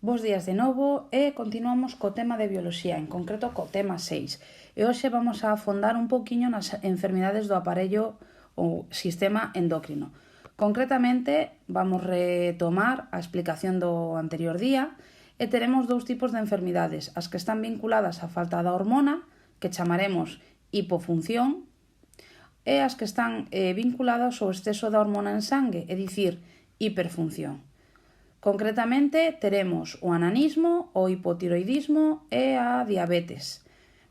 Bos días de novo e continuamos co tema de bioloxía, en concreto co tema 6. E hoxe vamos a afondar un poquinho nas enfermidades do aparello ou sistema endócrino. Concretamente, vamos retomar a explicación do anterior día e teremos dous tipos de enfermidades, as que están vinculadas á falta da hormona, que chamaremos hipofunción, e as que están vinculadas ao exceso da hormona en sangue, é dicir, hiperfunción. Concretamente, teremos o ananismo, o hipotiroidismo e a diabetes.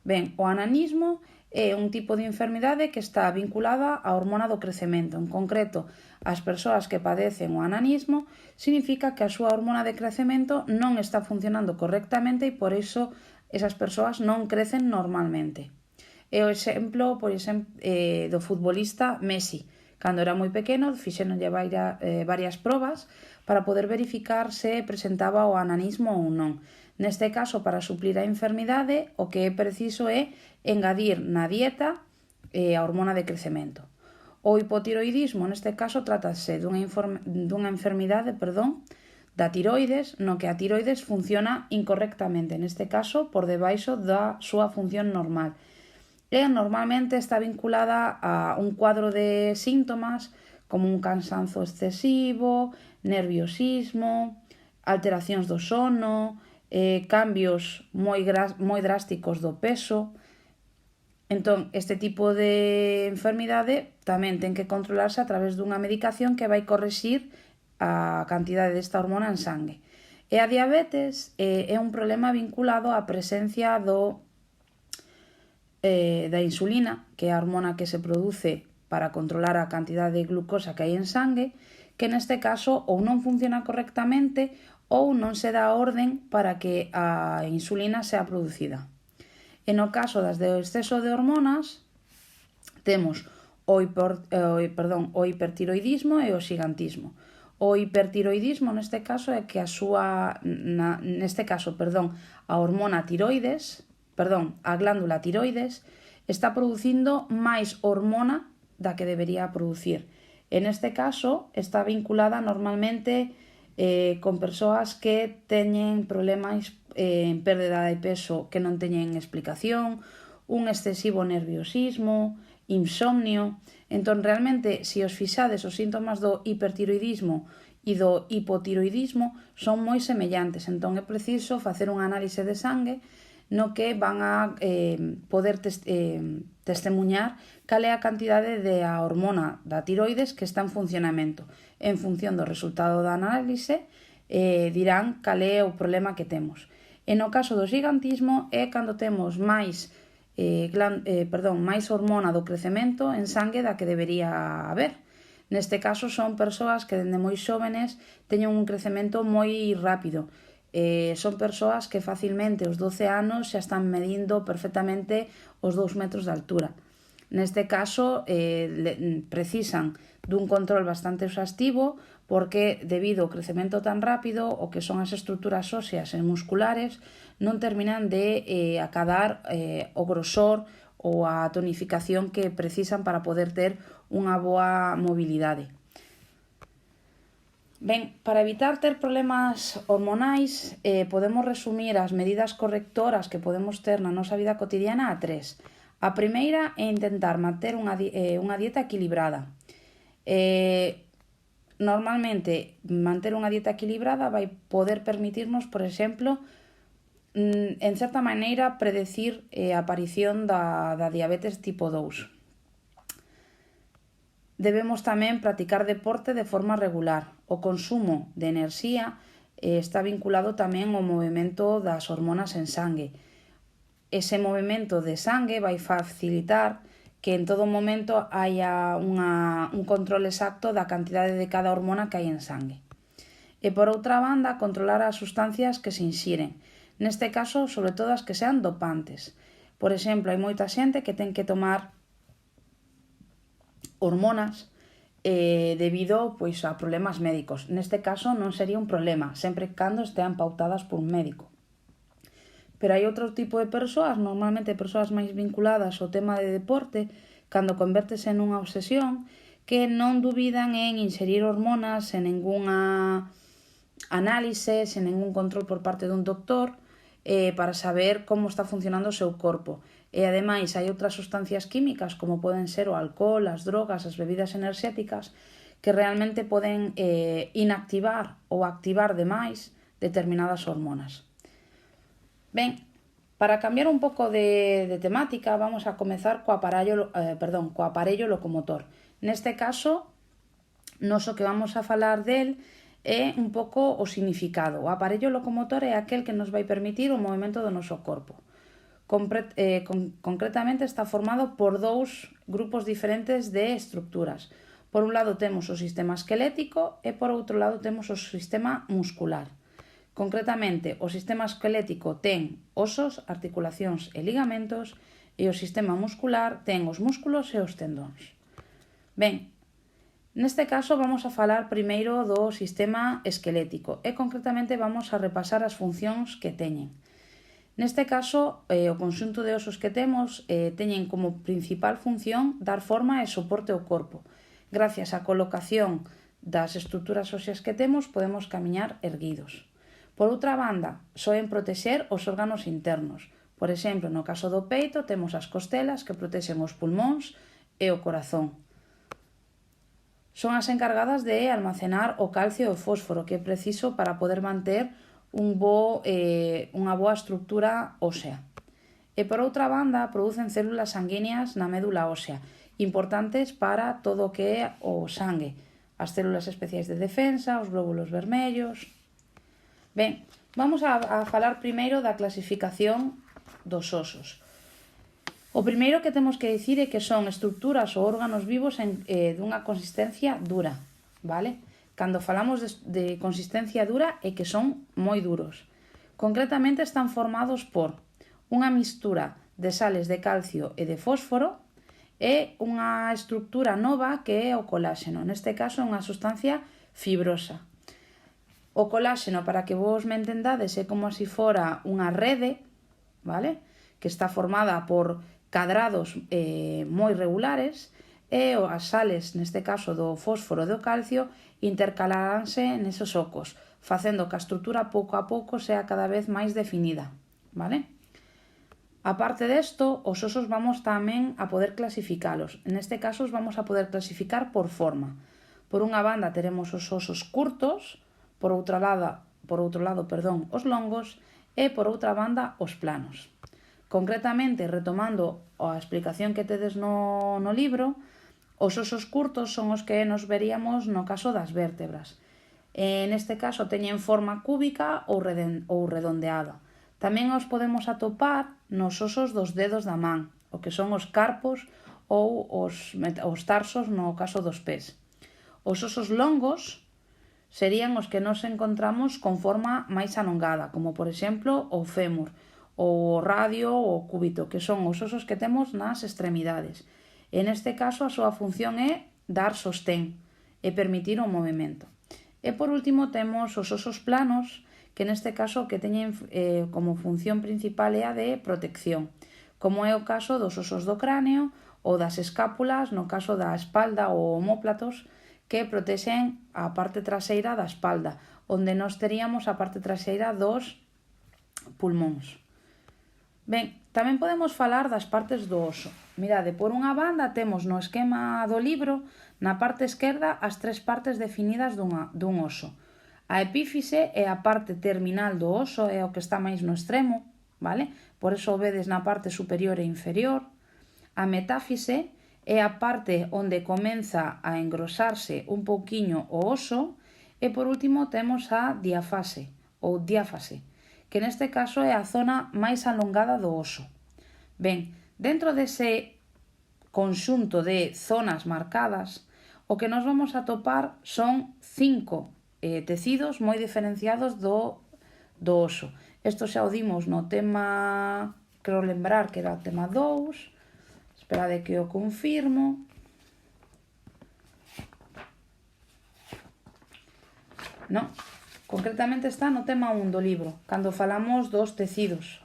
Ben, o ananismo é un tipo de enfermidade que está vinculada á hormona do crecemento. En concreto, as persoas que padecen o ananismo significa que a súa hormona de crecemento non está funcionando correctamente e por iso esas persoas non crecen normalmente. É o exemplo, do futbolista Messi. Cando era moi pequeno, fixéronlle varias probas para poder verificar se presentaba o ananismo ou non. Neste caso, para suplir a enfermidade, o que é preciso é engadir na dieta a hormona de crecemento. O hipotiroidismo, neste caso, trátase dunha enfermidade da tiroides, no que a tiroides funciona incorrectamente, neste caso, por debaixo da súa función normal. E normalmente está vinculada a un cuadro de síntomas como un cansanzo excesivo, nerviosismo, alteracións do sono, cambios moi drásticos do peso. Entón, este tipo de enfermidade tamén ten que controlarse a través dunha medicación que vai corrixir a cantidade desta hormona en sangue. E a diabetes é un problema vinculado á presencia da insulina, que é a hormona que se produce para controlar a cantidade de glucosa que hai en sangue, que neste caso ou non funciona correctamente ou non se dá orden para que a insulina sea producida. E no caso das de exceso de hormonas, temos o hipertiroidismo e o xigantismo. O hipertiroidismo neste caso é que a glándula tiroides está producindo máis hormona da que debería producir. En este caso está vinculada normalmente con persoas que teñen problemas en pérdida de peso que non teñen explicación, un excesivo nerviosismo, insomnio. Entón, realmente, se os fixades os síntomas do hipertiroidismo e do hipotiroidismo son moi semellantes. Entón, é preciso facer un análise de sangue no que van a poder testemuñar cal é a cantidade de a hormona da tiroides que está en funcionamento. En función do resultado da análise, dirán cal é o problema que temos. E no caso do xigantismo é cando temos máis hormona do crecemento en sangue da que debería haber. Neste caso son persoas que dende moi xóvenes teñen un crecemento moi rápido. Son persoas que facilmente aos 12 anos xa están medindo perfectamente os 2 metros de altura. Neste caso precisan dun control bastante exhaustivo porque debido ao crecemento tan rápido o que son as estruturas óseas e musculares non terminan de acadar o grosor ou a tonificación que precisan para poder ter unha boa mobilidade. Ben, para evitar ter problemas hormonais, podemos resumir as medidas correctoras que podemos ter na nosa vida cotidiana a 3. A primeira é intentar manter unha dieta equilibrada. Normalmente, manter unha dieta equilibrada vai poder permitirnos, por exemplo, en certa maneira, predecir a aparición da diabetes tipo 2. Debemos tamén practicar deporte de forma regular. O consumo de enerxía está vinculado tamén ao movimento das hormonas en sangue. Ese movimento de sangue vai facilitar que en todo momento haya un control exacto da cantidade de cada hormona que hai en sangue. E por outra banda, controlar as sustancias que se inxiren. Neste caso, sobre todo as que sean dopantes. Por exemplo, hai moita xente que ten que tomar hormonas debido a problemas médicos. Neste caso non sería un problema, sempre cando estean pautadas por un médico. Pero hai outro tipo de persoas, normalmente persoas máis vinculadas ao tema de deporte, cando convértese nunha obsesión, que non dubidan en inserir hormonas en ningunha análise, sen ningún control por parte dun doctor, para saber como está funcionando o seu corpo. E ademais hai outras sustancias químicas como poden ser o alcohol, as drogas, as bebidas enerxéticas que realmente poden inactivar ou activar demais determinadas hormonas. Ben, para cambiar un pouco de temática vamos a comezar co aparello locomotor. Neste caso, nos o que vamos a falar del é un pouco o significado. O aparello locomotor é aquel que nos vai permitir o movimento do noso corpo. Concretamente está formado por dous grupos diferentes de estructuras. Por un lado temos o sistema esquelético e por outro lado temos o sistema muscular. Concretamente, o sistema esquelético ten osos, articulacións e ligamentos e o sistema muscular ten os músculos e os tendóns. Ben, neste caso vamos a falar primeiro do sistema esquelético e concretamente vamos a repasar as funcións que teñen. Neste caso, o conxunto de osos que temos teñen como principal función dar forma e soporte ao corpo. Gracias á colocación das estruturas óseas que temos, podemos camiñar erguidos. Por outra banda, soen protexer os órganos internos. Por exemplo, no caso do peito, temos as costelas que protexen os pulmóns e o corazón. Son as encargadas de almacenar o calcio e o fósforo que é preciso para poder manter unha boa estrutura ósea. E por outra banda, producen células sanguíneas na médula ósea, importantes para todo o que é o sangue, as células especiais de defensa, os glóbulos vermellos. Ben, vamos a falar primeiro da clasificación dos osos. O primeiro que temos que dicir é que son estruturas ou órganos vivos dunha consistencia dura, vale? Cando falamos de consistencia dura é que son moi duros. Concretamente están formados por unha mistura de sales de calcio e de fósforo e unha estrutura nova que é o coláxeno. Neste caso é unha sustancia fibrosa. O coláxeno, para que vos me entendades, é como se fora unha rede, vale? Que está formada por cadrados moi regulares e as sales, neste caso do fósforo e do calcio, intercalaránse neses ocos, facendo que a estrutura pouco a pouco sea cada vez máis definida, vale? A parte desto, os osos vamos tamén a poder clasificalos. Neste caso, os vamos a poder clasificar por forma. Por unha banda teremos os osos curtos, por outro lado, os longos e por outra banda os planos. Concretamente, retomando a explicación que tedes no libro, os osos curtos son os que nos veríamos no caso das vértebras. Neste caso teñen forma cúbica ou redondeada. Tamén os podemos atopar nos osos dos dedos da man, o que son os carpos ou os tarsos no caso dos pés. Os osos longos serían os que nos encontramos con forma máis alongada, como por exemplo o fémur, o radio ou o cúbito, que son os osos que temos nas extremidades. En este caso, a súa función é dar sostén e permitir o movimento. E por último temos os osos planos, que neste caso que teñen como función principal é a de protección, como é o caso dos osos do cráneo ou das escápulas, no caso da espalda ou omóplatos, que protexen a parte traseira da espalda, onde nós teríamos a parte traseira dos pulmóns. Ben, tamén podemos falar das partes do oso. Mirade, por unha banda temos no esquema do libro, na parte esquerda, as tres partes definidas dun oso. A epífise é a parte terminal do oso, é o que está máis no extremo, vale? Por eso o vedes na parte superior e inferior. A metáfise é a parte onde comeza a engrosarse un pouquiño o oso e por último temos a diafase ou diáfase, que neste caso é a zona máis alongada do oso. Ben, dentro dese conxunto de zonas marcadas, o que nos vamos a topar son 5 tecidos moi diferenciados do oso. Isto xa o dimos no tema, creo lembrar que era o tema 2, esperade que o confirmo. Non, concretamente está no tema 1 do libro, cando falamos dos tecidos,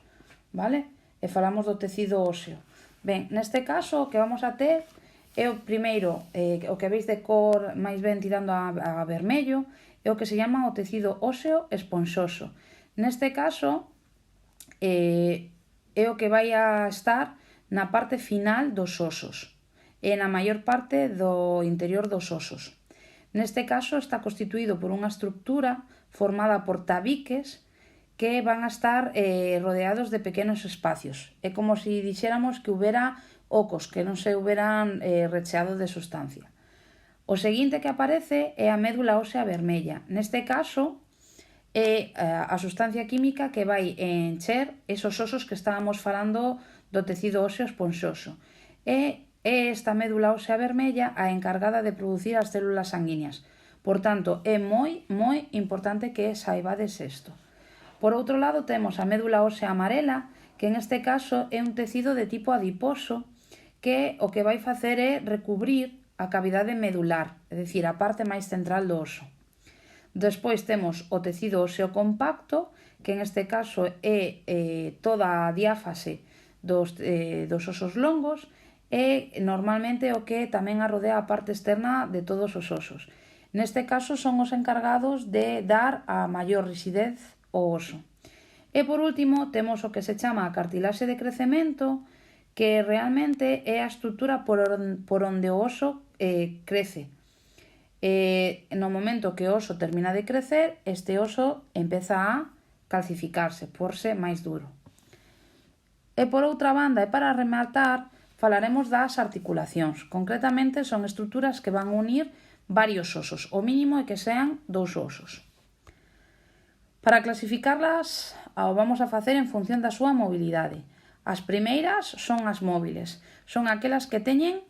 vale? E falamos do tecido óseo. Ben, neste caso o que vamos a ter é o primeiro, o que veis de cor máis ben tirando a vermello, é o que se llama o tecido óseo esponxoso. Neste caso, é o que vai a estar na parte final dos osos e na maior parte do interior dos osos. Neste caso está constituído por unha estructura formada por tabiques que van a estar rodeados de pequenos espacios. É como se dixéramos que houbera ocos que non se houberan recheado de sustancia. O seguinte que aparece é a médula ósea vermella. Neste caso é a sustancia química que vai encher esos osos que estábamos falando do tecido óseo esponxoso. É esta médula ósea vermella a encargada de producir as células sanguíneas. Por tanto, é moi importante que saibades isto. Por outro lado, temos a médula ósea amarela, que en este caso é un tecido de tipo adiposo, que o que vai facer é recubrir a cavidade medular, é dicir, a parte máis central do oso. Despois temos o tecido óseo compacto, que en este caso é toda a diáfase dos osos longos, e normalmente o que tamén arrodea a parte externa de todos os osos. Neste caso son os encargados de dar a maior rigidez o oso. E por último temos o que se chama a cartilaxe de crecemento, que realmente é a estrutura por onde o oso crece. No momento que o oso termina de crecer, este oso empeza a calcificarse, porse máis duro. E por outra banda, e para rematar, falaremos das articulacións. Concretamente son estruturas que van unir varios osos, o mínimo é que sean 2 osos. Para clasificarlas, o vamos a facer en función da súa mobilidade. As primeiras son as móviles, son aquelas que teñen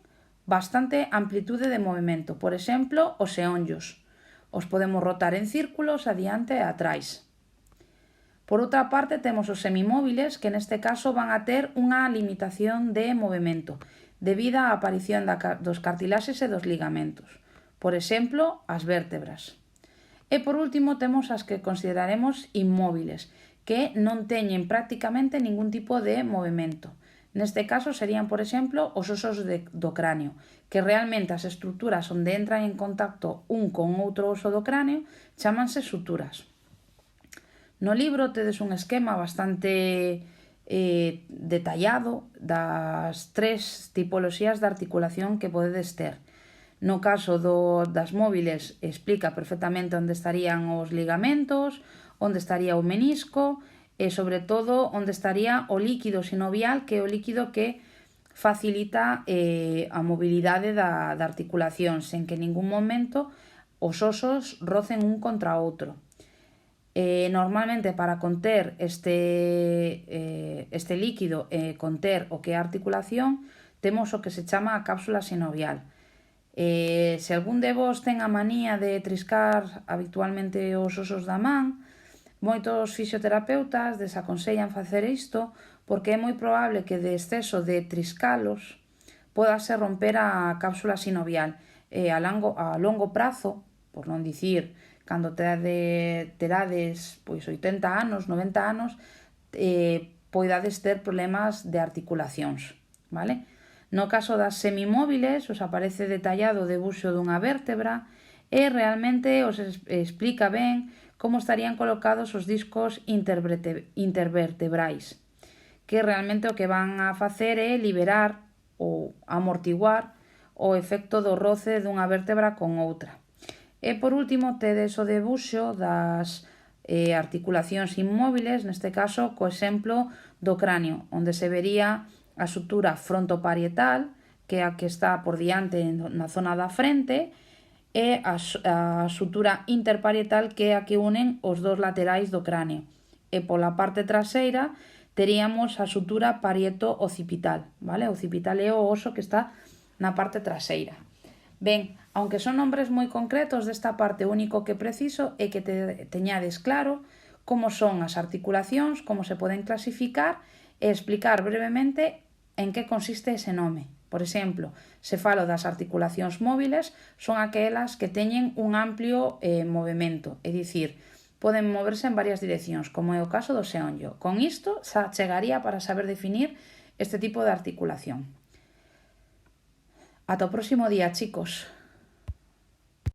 bastante amplitude de movimento. Por exemplo, os eonllos. Os podemos rotar en círculos adiante e atrás. Por outra parte, temos os semimóviles, que neste caso van a ter unha limitación de movimento debido á aparición dos cartilaxes e dos ligamentos. Por exemplo, as vértebras. E por último temos as que consideraremos inmóviles, que non teñen prácticamente ningún tipo de movimento. Neste caso serían, por exemplo, os osos do cráneo, que realmente as estruturas onde entran en contacto un con outro oso do cráneo chámanse suturas. No libro tedes un esquema bastante detallado das 3 tipoloxías de articulación que podedes ter. No caso das móviles explica perfectamente onde estarían os ligamentos, onde estaría o menisco e, sobre todo, onde estaría o líquido sinovial, que é o líquido que facilita a mobilidade da articulación, sen que en ningún momento os osos rocen un contra outro. Normalmente, para conter este líquido e conter o que é a articulación, temos o que se chama a cápsula sinovial. Se algún de vos ten a manía de triscar habitualmente os osos da man, moitos fisioterapeutas desaconsellan facer isto porque é moi probable que de exceso de triscalos podase romper a cápsula sinovial e a longo prazo, por non dicir cando terades 80 anos, 90 anos, poidades ter problemas de articulacións, vale? No caso das semimóviles, os aparece detallado o debuxo dunha vértebra e realmente os explica ben como estarían colocados os discos intervertebrais, que realmente o que van a facer é liberar ou amortiguar o efecto do roce dunha vértebra con outra. E por último tedes o debuxo das articulacións inmóviles, neste caso co exemplo do cráneo, onde se vería a sutura frontoparietal, que é a que está por diante na zona da frente, e a sutura interparietal, que é a que unen os dos laterais do cráneo. E pola parte traseira teríamos a sutura parieto-occipital, vale? O occipital é o oso que está na parte traseira. Ben, aunque son nombres moi concretos desta parte, o único que preciso é que teñades claro como son as articulacións, como se poden clasificar e explicar brevemente en que consiste ese nome. Por exemplo, se falo das articulacións móviles, son aquelas que teñen un amplio movimento, é dicir, poden moverse en varias direccións, como é o caso do xeonllo. Con isto xa chegaría para saber definir este tipo de articulación. Ata o próximo día, chicos.